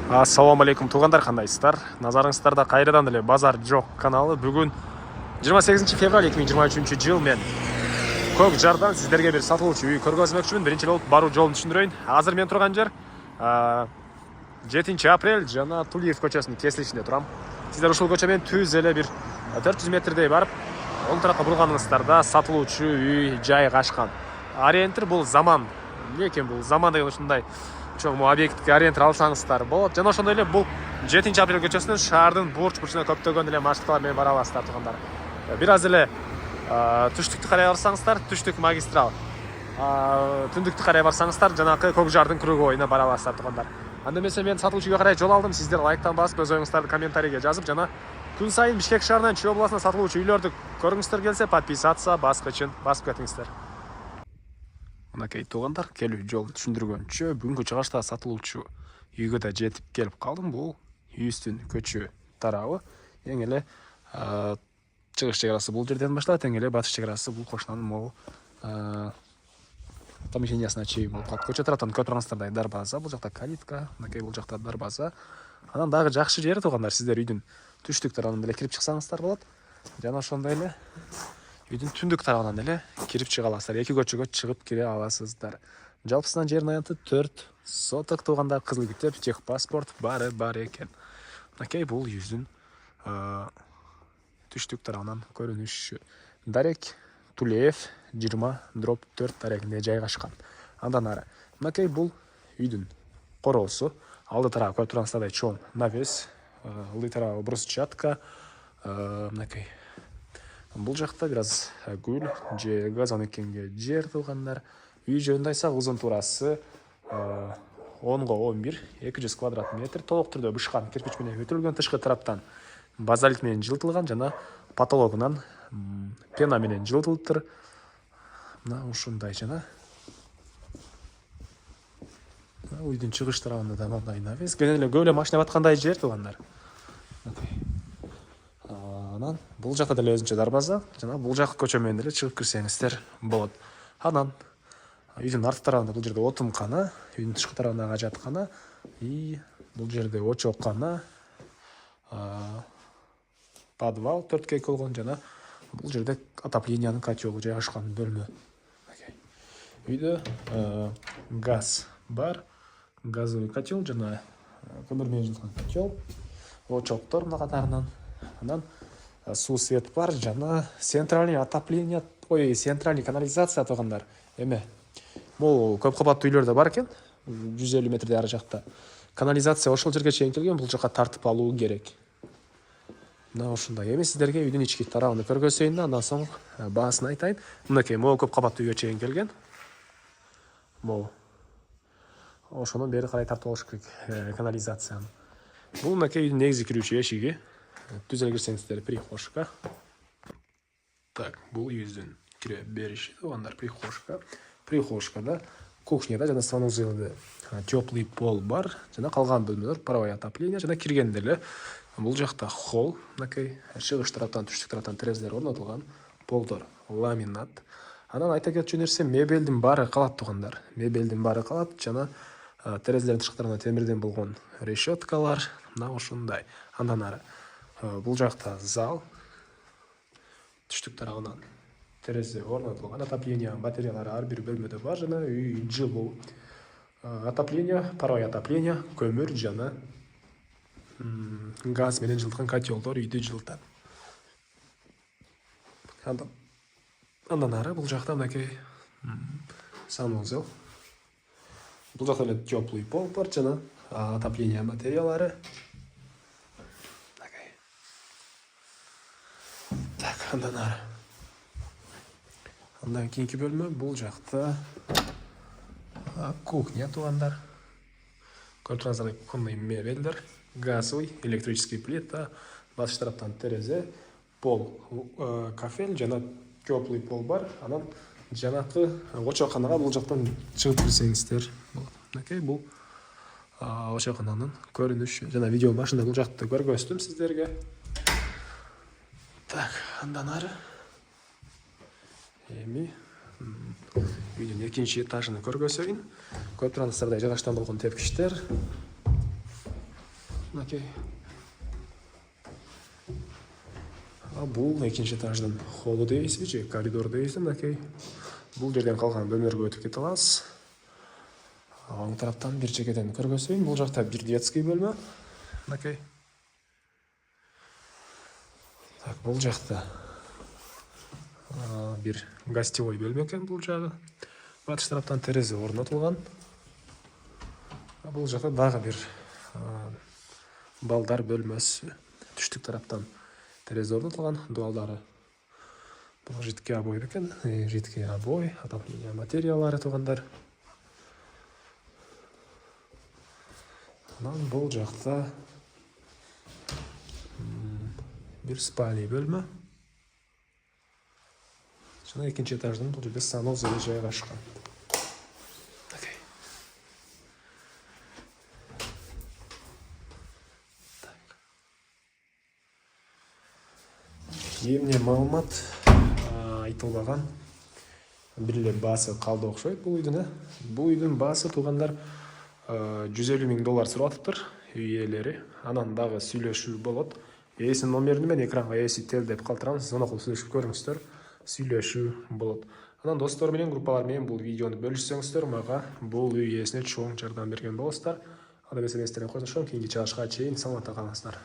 Ассаламу алейкум туугандар, кандайсыздар? Назарыңыздарда кайрадан эле Базар жок каналы. Бүгүн 28 февраль 2023 жыл мен Көк Жардан сиздерге бир сатылуучу үй көргөзмөкчүмүн. Биринчи болуп баруу жолун түшүндүрөйүн. Азыр мен турган жер 7 апрель жана Тулиев көчөсүнүн кесилишинде турам. Сиздер ушул көчө менен түз эле бир 400 метрдей барып, оң тарапка бурганыңыздарда сатылуучу үй жайгашкан. Ориентир бул заман. Эмне экен бул заман деген ушундай чоң объектке ориентир алсаңыздар болот. Жана ошондой эле бул 7 апрель көчөсүнөн шаардын бурч-бурчуна көптөгөн эле маршруттар менен бара аласыздар туугандар. Бир аз эле түштүктү карай барсаңыздар, түштүк магистрал. Түндүктү карай барсаңыздар, жанакы Көк Жардын круговойуна бара аласыздар туугандар. Анда эмесе мен сатылуучу үйгө карай жол алдым. Сиздер лайктан басып, өз оюңуздарды комментарийге жазып, жана күн сайын Бишкек шаарынан Чүй областына сатылуучу үйлөрдү көргүңүздөр келсе, подписаться баскычын басып кетиңиздер. Мынакей туугандар, келүү жол түшүндүргөнчө бүгүнкү чыгышта сатылуучу үйгө да жетип келип калдым. Бул үйүстүн көчө тарабы. Эң эле чыгыш чек арасы бул жерден башталат, эң эле батыш чек арасы бул кошунанын могу помещениясына чейин болуп калат. Көчө тараптан көрүп тургансыздардай дарбаза, бул жакта калитка, мынакей бул жакта дарбаза. Анан дагы жакшы жери туугандар, сиздер үйдүн түштүк тарабынан эле кирип чыксаңыздар болот. Жана ошондой эле үйдүн түндүк тарабынан эле кирип чыга аласыздар. Эки көчөгө чыгып кире аласыздар. Жалпысынан жердин аянты 4 соток туугандар, кызыл китеп, техпаспорт баары бар экен. Мынакей бул үйдүн түштүк тарабынан көрүнүшү. Дарек Тулеев 20/4 дарегинде жайгашкан. Андан ары мынакей бул үйдүн короосу. Алды тарабы көрүп тургансыздардай чоң навес, ылдый тарабы брусчатка. Мынакей бул жакта бир аз гүл же газон экенге жер туугандар. Үй жөнүндө айтсак, узун туурасы 10/11, 200 квадрат метр. Толук түрдө бышкан кирпич менен өтүлгөн, тышкы тараптан базальт менен жылтылган, жана потологунан пена менен жылтылыптыр. Мына ушундай. Жана үйдүн чыгыш тарабында да мындай навес. Кенен эле көп эле машина баткандай жер туугандар. Анан бул жакта деле өзүнчө дарбаза, жана бул жак көчө менен деле чыгып кирсеңиздер болот. Анан үйдүн арты тарабында бул жерде отумкана, үйдүн тышкы тарабында ажаткана, бул жерде очоккана, подвал 4 болгон, жана бул жерде отоплениянын котелу жайгашкан бөлмө. Үйдө газ бар, газовый котел жана көмүр менен жылыткан котел, очоктор мына катарынан. Анан суу свет бар, жана центральный отопление, центральный канализация туугандар. Эме бул көп кабаттуу үйлөрдө бар экен, 150 метрдей ары жакта. Канализация ошол жерге чейин келген, бул жака тартып алуу керек. Мына ушундай. Эми сиздерге үйдүн ички тарабын көргөзөйүн, андан соң баасын айтайын. Мынакей могу көп кабаттуу үйгө чейин келген. Могу ошонун бери карай тартып алыш керек канализацияны. Бул мынакей үйдүн негизи кирүүчү эшиги. Түз эле кирсеңиздер прихожка. Так, бул үйүздүн кире бериши туугандар, прихожка. Прихожкада, кухняда жана санузелде теплый пол бар, жана калган бөлмөлөр паровое отопление, жана киргенде эле бул жакта холл, мынакей чыгыш тараптан, түштүк тараптан терезелер орнотулган, полдор ламинат. Анан айта кетчү нерсе, мебелдин баары калат туугандар. Мебелдин баары калат, жана терезелердин тышкы темирден болгон решеткалар, мына ушундай. Андан ары бул жакта зал, түштүк тарабынан терезе орнотулган, отопление батареялары ар бир бөлмөдө бар, жана үй жылуу. Отопление, паровое отопление, көмүр жана газ менен жылыткан котелдор үйдү жылытат. Андан ары бул жакта мынакей санузел. Бул жакта эле теплый пол бар, жана отопление материалары. Так, андан ары. Андан кийинки бөлмө бул жакта кухня туугандар. Көрүп тургансыздардай кухонный мебелдер, газовый, электрический плита, батыш тараптан терезе, пол кафель жана теплый пол бар. Анан жанакы очокканага бул жактан чыгып кирсеңиздер болот. Мынакей бул очоккананын көрүнүшү. Жана видео башында бул жакты көргөздүм сиздерге. Так, андан ары эми үйдүн экинчи этажын көргөзөйүн. Көрүп тургансыздардай жыгачтан болгон тепкичтер. Окей. Бул экинчи этаждын холлу дейсизби же коридор дейсиң? Окей. Бул жерден калган бөлмөлөргө өтүп кете алабыз. Оң тараптан бир чекеден көргөзөйүн. Бул жакта бир детский бөлмө. Окей. Так, бул жакта бир гостевой бөлмө экен бул жагы. Батыш тараптан терезе орнотулган. Бул жакта дагы бир балдар бөлмөсү. Түштүк тараптан терезе орнотулган. Дуалдары бул жидкий обой экен. Жидкий обой, отопление материалдары туугандар. Анан бул жакта бир спальный бөлмө. Жана экинчи этаждын бул жерде санузел жайгашкан. Окей. Так. Эмне маалымат айтылбаган. Бир эле баасы калды окшойт бул үйдүн. Бул үйдүн баасы туугандар $150,000 сурап атыптыр үй ээлери. Анан дагы сүйлөшүү болот. Ээсинин номерин мен экранга ээси деп калтырамыз. Сону кылып сүйлөшүп көрүңүздөр. Сүйлөшүү болот. Анан достор менен, группалар менен бул видеону бөлүшсөңүздөр, мага бул үй ээсине чоң жардам берген болосуздар. Ада эмесе эстерине коштошом. Кийинки чыгышка чейин саламатта калыңыздар.